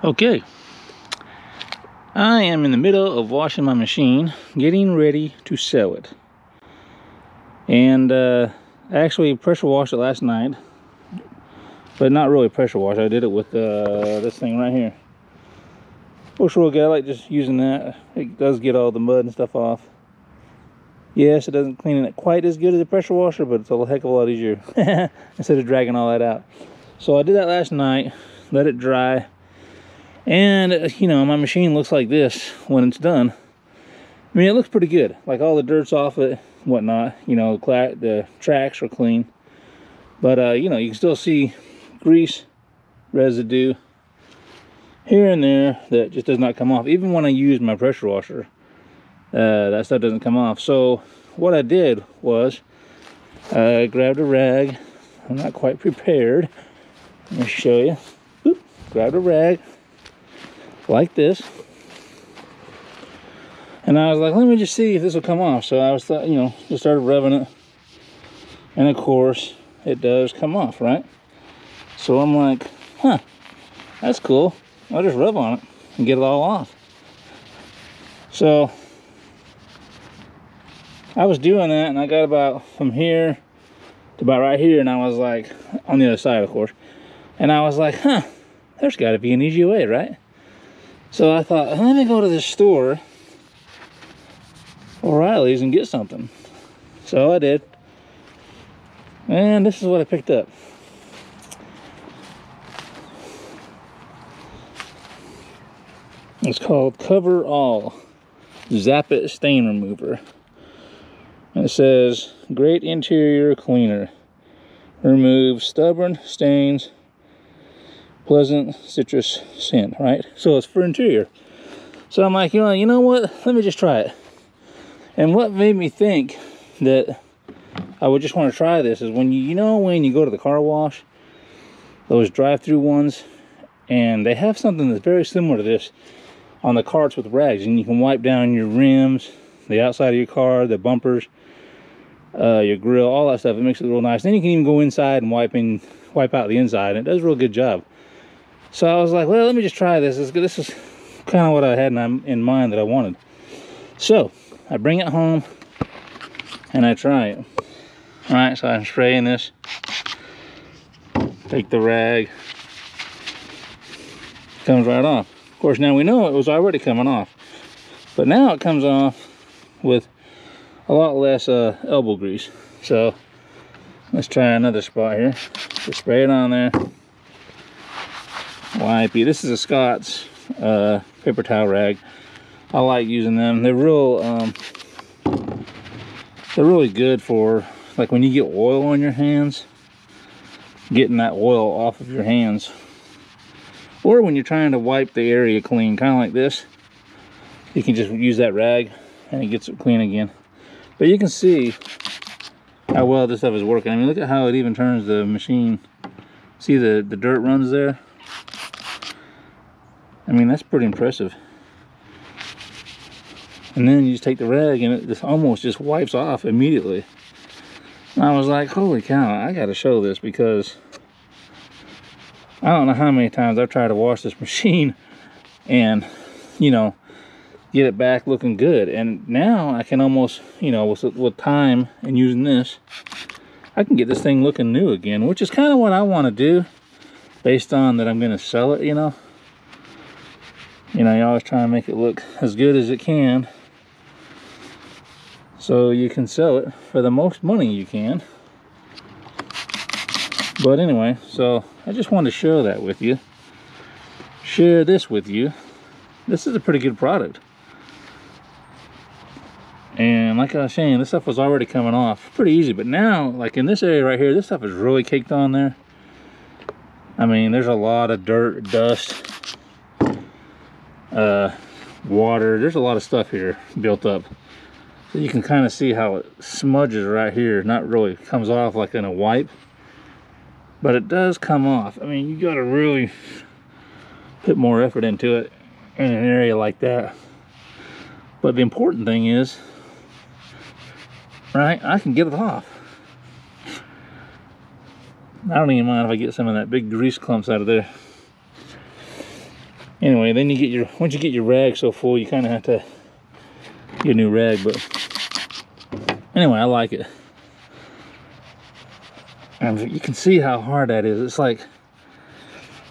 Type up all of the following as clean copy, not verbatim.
Okay, I am in the middle of washing my machine, getting ready to sell it. And I actually pressure washed it last night, but not really pressure wash. I did it with this thing right here. Works real good. I like just using that. It does get all the mud and stuff off. Yes, it doesn't clean it quite as good as a pressure washer, but it's a heck of a lot easier instead of dragging all that out. So I did that last night, let it dry. And, you know, my machine looks like this when it's done. I mean, it looks pretty good. Like all the dirt's off it, whatnot. You know, the tracks are clean. But, you know, you can still see grease residue here and there that just does not come off. Even when I use my pressure washer, that stuff doesn't come off. So what I did was I grabbed a rag. I'm not quite prepared. Let me show you. Oop, grabbed a rag like this, and I was like, let me just see if this will come off. So I was, you know, just started revving it, and of course it does come off, right? So I'm like, huh, that's cool. I'll just rub on it and get it all off. So I was doing that, and I got about from here to about right here, and I was like, on the other side, of course, and I was like, huh, there's got to be an easy way, right? So I thought, let me go to this store, O'Reilly's, and get something. So I did. And this is what I picked up. It's called Cover All Zap It Stain Remover. And it says, great interior cleaner. Removes stubborn stains. Pleasant citrus scent, right? So it's for interior. So I'm like, you know what? Let me just try it. And what made me think that I would just want to try this is when you know when you go to the car wash, those drive-through ones, and they have something that's very similar to this on the carts with rags, and you can wipe down your rims, the outside of your car, the bumpers, your grill, all that stuff. It makes it real nice. Then you can even go inside and wipe out the inside, and it does a real good job. So I was like, well, let me just try this. This is kind of what I had in mind that I wanted. So I bring it home and I try it. All right, so I'm spraying this. Take the rag. Comes right off. Of course, now we know it was already coming off, but now it comes off with a lot less elbow grease. So let's try another spot here. Just spray it on there. Wipey. This is a Scott's paper towel rag. I like using them. They're really good for, like, when you get oil on your hands, getting that oil off of your hands, or when you're trying to wipe the area clean, kind of like this. You can just use that rag and it gets it clean again. But you can see how well this stuff is working. I mean, look at how it even turns the machine. See the dirt runs there? I mean, that's pretty impressive. And then you just take the rag and it just almost just wipes off immediately. And I was like, holy cow, I gotta show this, because I don't know how many times I've tried to wash this machine and, you know, get it back looking good. And now I can almost, you know, with time and using this, I can get this thing looking new again, which is kind of what I want to do, based on that I'm going to sell it, you know. You know, you always try to make it look as good as it can, so you can sell it for the most money you can. But anyway, so I just wanted to share that with you. Share this with you. This is a pretty good product. And like I was saying, this stuff was already coming off pretty easy. But now, like in this area right here, this stuff is really caked on there. I mean, there's a lot of dirt, dust, water. There's a lot of stuff here built up. So you can kind of see how it smudges right here. Not really comes off like in a wipe, but it does come off. I mean, you got to really put more effort into it in an area like that. But the important thing is, right, I can get it off. I don't even mind if I get some of that big grease clumps out of there. Anyway, then you get your, once you get your rag so full, you kind of have to get a new rag. But anyway, I like it. And you can see how hard that is. It's like,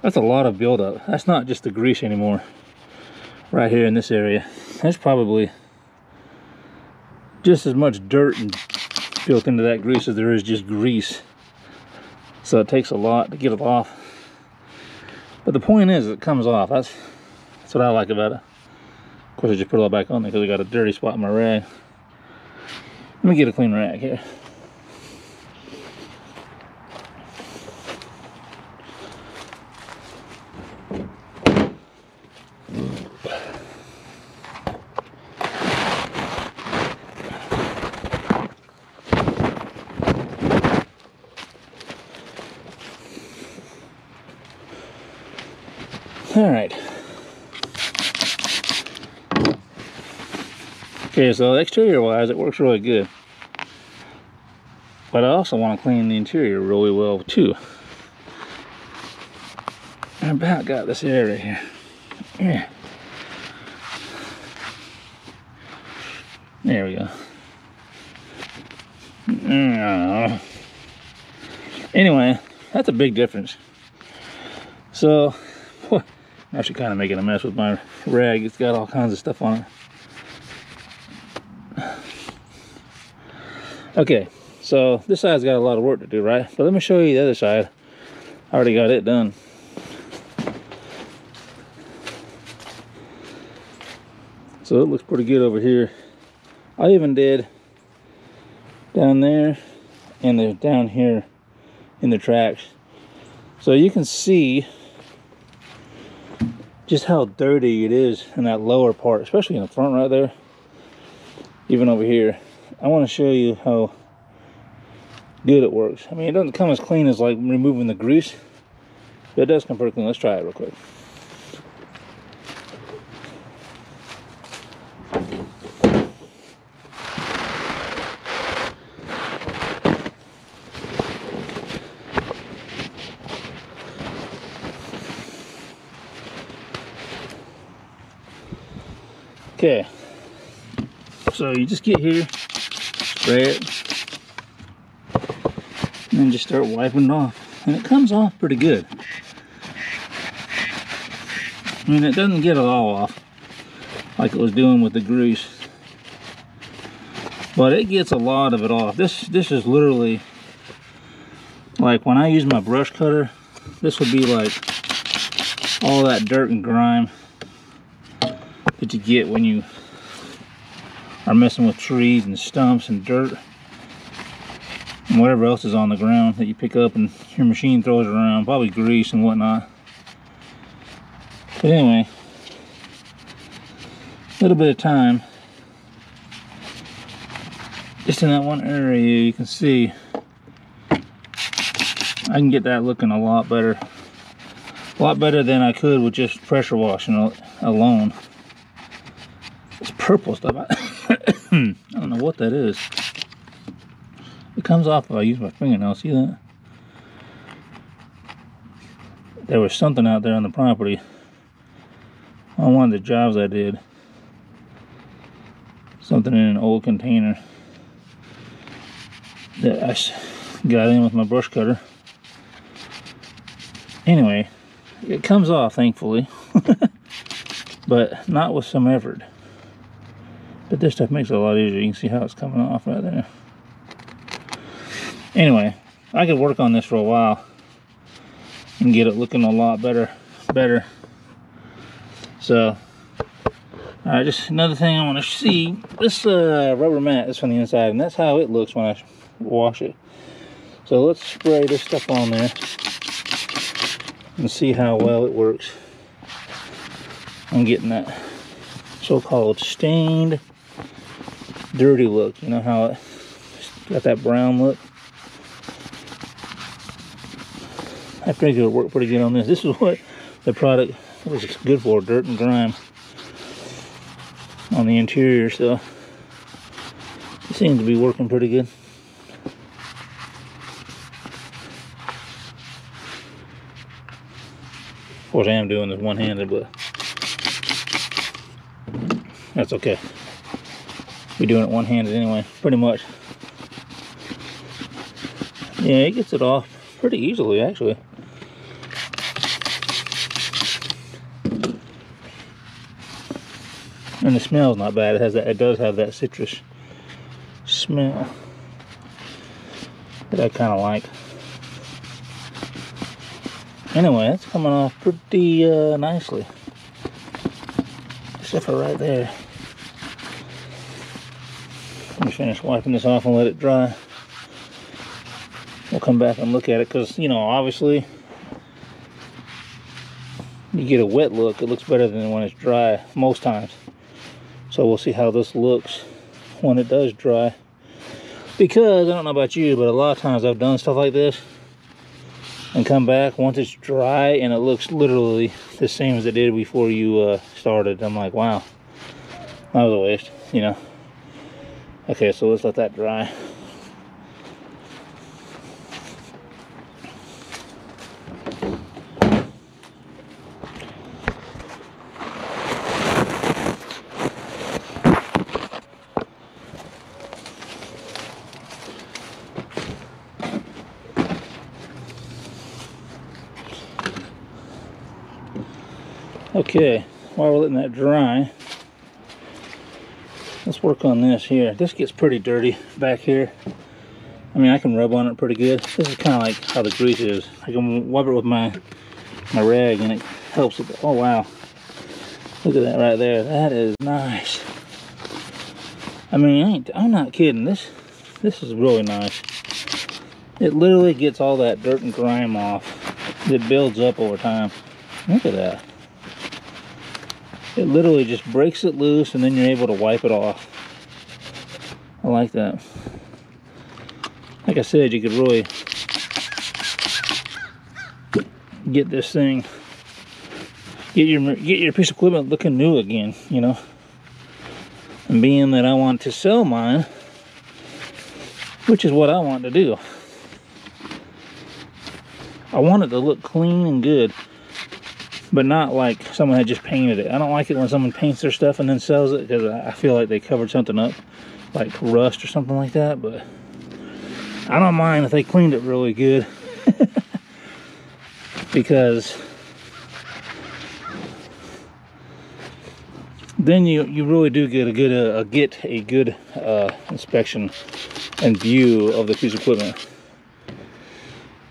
that's a lot of buildup. That's not just the grease anymore. Right here in this area, there's probably just as much dirt and built into that grease as there is just grease. So it takes a lot to get it off. But the point is, it comes off. That's what I like about it. Of course, I just put it all back on there because I got a dirty spot in my rag. Let me get a clean rag here. All right. Okay, so exterior wise, it works really good. But I also want to clean the interior really well too. I about got this area here. Yeah. There we go. Anyway, that's a big difference. So, I'm actually kind of making a mess with my rag. It's got all kinds of stuff on it. Okay, so this side's got a lot of work to do, right? But let me show you the other side. I already got it done. So it looks pretty good over here. I even did down there and down here in the tracks. So you can see just how dirty it is in that lower part, especially in the front right there. Even over here. I want to show you how good it works. I mean, it doesn't come as clean as like removing the grease, but it does come pretty clean. Let's try it real quick. Okay, so you just get here, spray it, and then just start wiping it off. And it comes off pretty good. I mean, it doesn't get it all off like it was doing with the grease, but it gets a lot of it off. This is literally like when I use my brush cutter, this would be like all that dirt and grime that you get when you are messing with trees and stumps and dirt and whatever else is on the ground that you pick up and your machine throws around, probably grease and whatnot. But anyway, a little bit of time just in that one area. You can see I can get that looking a lot better than I could with just pressure washing alone. This purple stuff, I don't know what that is. It comes off if I use my fingernail. See that? There was something out there on the property on one of the jobs I did. Something in an old container that I got in with my brush cutter. Anyway, it comes off, thankfully, but not with some effort. But this stuff makes it a lot easier. You can see how it's coming off right there. Anyway, I could work on this for a while and get it looking a lot better. So, alright, just another thing I want to see. This rubber mat is from the inside, and that's how it looks when I wash it. So let's spray this stuff on there and see how well it works. I'm getting that so-called stained, dirty look. You know how it got that brown look? I think it'll work pretty good on this. This is what the product was good for, dirt and grime on the interior, so it seems to be working pretty good. Of course, I am doing this one-handed, but that's okay. Be doing it one-handed anyway, pretty much. Yeah, it gets it off pretty easily, actually. And the smell's not bad. It has that. It does have that citrus smell that I kind of like. Anyway, it's coming off pretty nicely, except for right there. Let me finish wiping this off and let it dry. We'll come back and look at it, because, you know, obviously you get a wet look, it looks better than when it's dry most times. So we'll see how this looks when it does dry, because I don't know about you, but a lot of times I've done stuff like this and come back once it's dry and it looks literally the same as it did before you started. I'm like, wow, that was a waste, you know. Okay, so let's let that dry. Okay, while we're letting that dry, let's work on this here. This gets pretty dirty back here. I mean, I can rub on it pretty good. This is kind of like how the grease is. I can wipe it with my rag and it helps it. Oh wow, look at that right there. That is nice. I mean, I'm not kidding. This is really nice. It literally gets all that dirt and grime off. It builds up over time. Look at that. It literally just breaks it loose and then you're able to wipe it off. I like that. Like I said, you could really get this thing, get your piece of equipment looking new again, you know. And being that I want to sell mine, which is what I want to do, I want it to look clean and good, but not like someone had just painted it. I don't like it when someone paints their stuff and then sells it, because I feel like they covered something up, like rust or something like that. But I don't mind if they cleaned it really good, because then you really do get a good inspection and view of the piece of equipment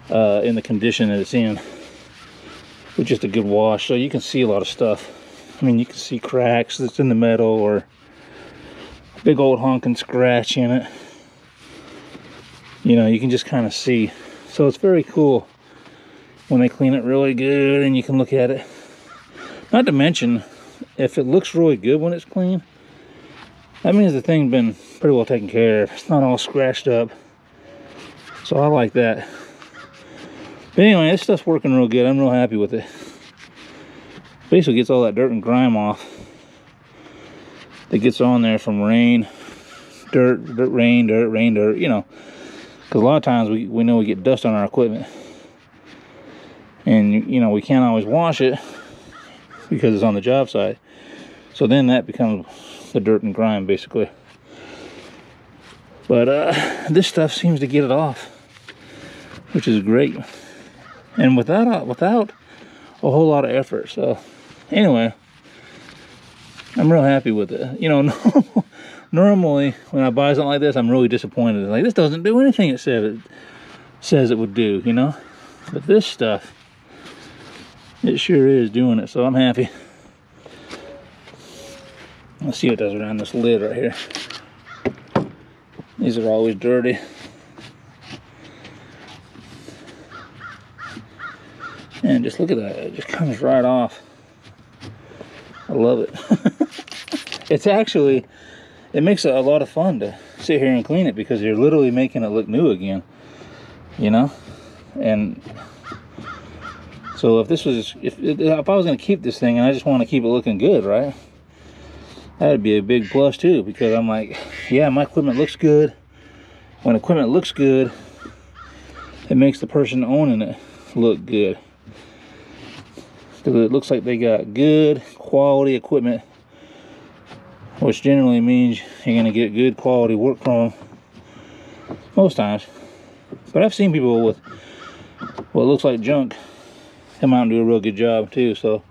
in the condition that it's in, with just a good wash. So you can see a lot of stuff. I mean, you can see cracks that's in the metal, or a big old honking scratch in it. You know, you can just kind of see. So it's very cool when they clean it really good and you can look at it. Not to mention, if it looks really good when it's clean, that means the thing's been pretty well taken care of. It's not all scratched up. So I like that. But anyway, this stuff's working real good. I'm real happy with it. Basically gets all that dirt and grime off that gets on there from rain, dirt, rain, dirt, you know. Because a lot of times we know we get dust on our equipment. And, you know, we can't always wash it because it's on the job site. So then that becomes the dirt and grime, basically. But this stuff seems to get it off, which is great. And without a whole lot of effort. So anyway, I'm real happy with it. You know, normally when I buy something like this, I'm really disappointed. Like, this doesn't do anything it says it would do, you know. But this stuff, it sure is doing it. So I'm happy. Let's see what it does around this lid right here. These are always dirty. And just look at that, it just comes right off. I love it. It's actually, it makes it a lot of fun to sit here and clean it, because you're literally making it look new again, you know. And so if this was, if I was going to keep this thing and I just want to keep it looking good, right, that'd be a big plus too, because I'm like, yeah, my equipment looks good. When equipment looks good, it makes the person owning it look good. Because it looks like they got good quality equipment which generally means you're going to get good quality work from them most times. But I've seen people with what looks like junk come out and do a real good job too. So,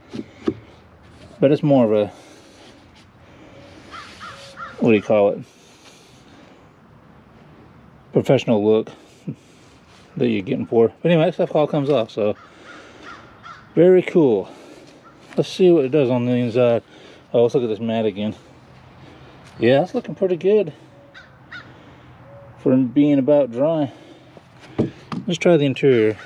but it's more of a, what do you call it, professional look that you're getting for. But anyway, that stuff all comes off, so very cool. Let's see what it does on the inside. Oh, let's look at this mat again. Yeah, it's looking pretty good for being about dry. Let's try the interior.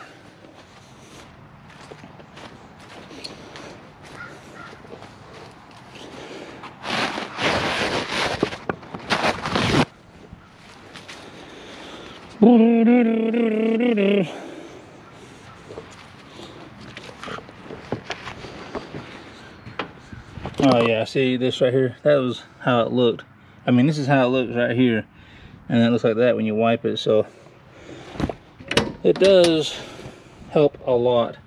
Oh yeah, see this right here? That was how it looked. I mean, this is how it looks right here, and it looks like that when you wipe it. So it does help a lot.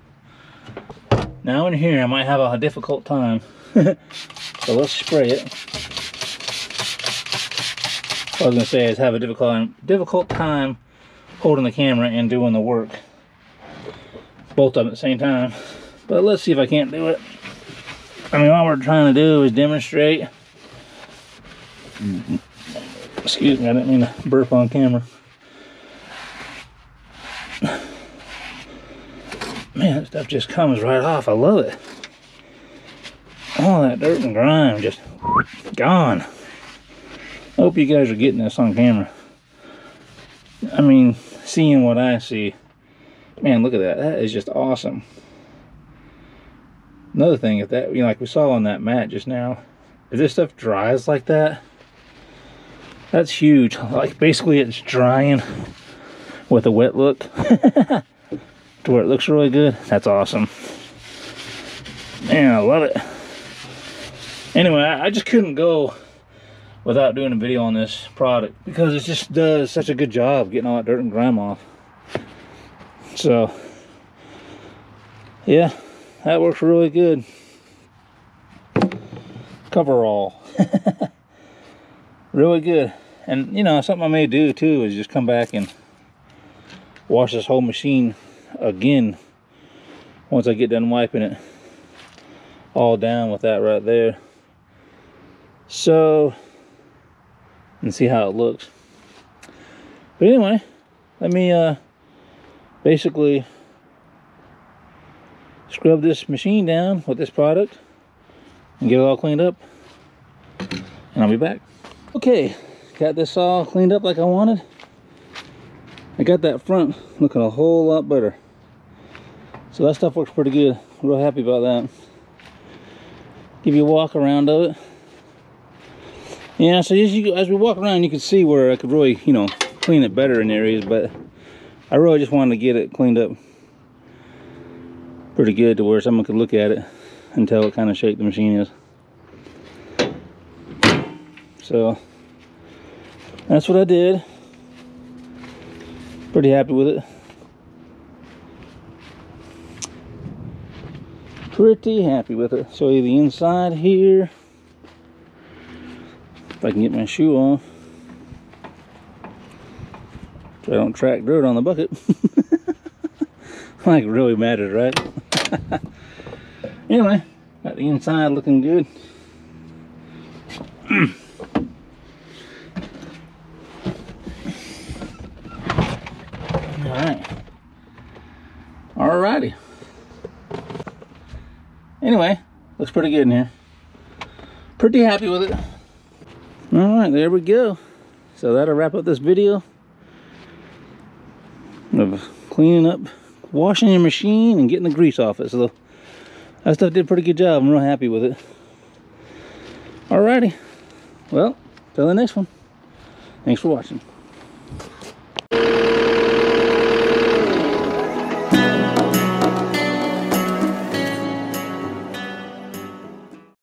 Now in here I might have a difficult time. So let's spray it. What I was gonna say is have a difficult time holding the camera and doing the work, both of them at the same time. But let's see if I can't do it. I mean, all we're trying to do is demonstrate. Excuse me, I didn't mean to burp on camera. Man, that stuff just comes right off. I love it. All that dirt and grime just gone. I hope you guys are getting this on camera. I mean, seeing what I see. Man, look at that. That is just awesome. Another thing, if that, you know, like we saw on that mat just now, if this stuff dries like that, that's huge. Like basically it's drying with a wet look to where it looks really good. That's awesome. Man, I love it. Anyway, I just couldn't go without doing a video on this product because it just does such a good job getting all that dirt and grime off. So yeah, that works really good. Coverall. Really good. And you know, something I may do too is just come back and wash this whole machine again once I get done wiping it all down with that right there. So, and see how it looks. But anyway, let me basically scrub this machine down with this product and get it all cleaned up, and I'll be back. Okay, got this all cleaned up like I wanted. I got that front looking a whole lot better, so that stuff works pretty good. I'm real happy about that. Give you a walk around of it. Yeah, so as we walk around, you can see where I could really, you know, clean it better in areas, but I really just wanted to get it cleaned up pretty good to where someone could look at it and tell what kind of shape the machine is. So that's what I did. Pretty happy with it. Pretty happy with it. Show you the inside here. If I can get my shoe on, so I don't track dirt on the bucket. Like it really matters, right? Anyway, got the inside looking good. Alrighty. Anyway, looks pretty good in here. Pretty happy with it. Alright, there we go. So that'll wrap up this video of cleaning up, washing your machine and getting the grease off it. So that stuff did a pretty good job. I'm real happy with it. Alrighty. Well, till the next one. Thanks for watching.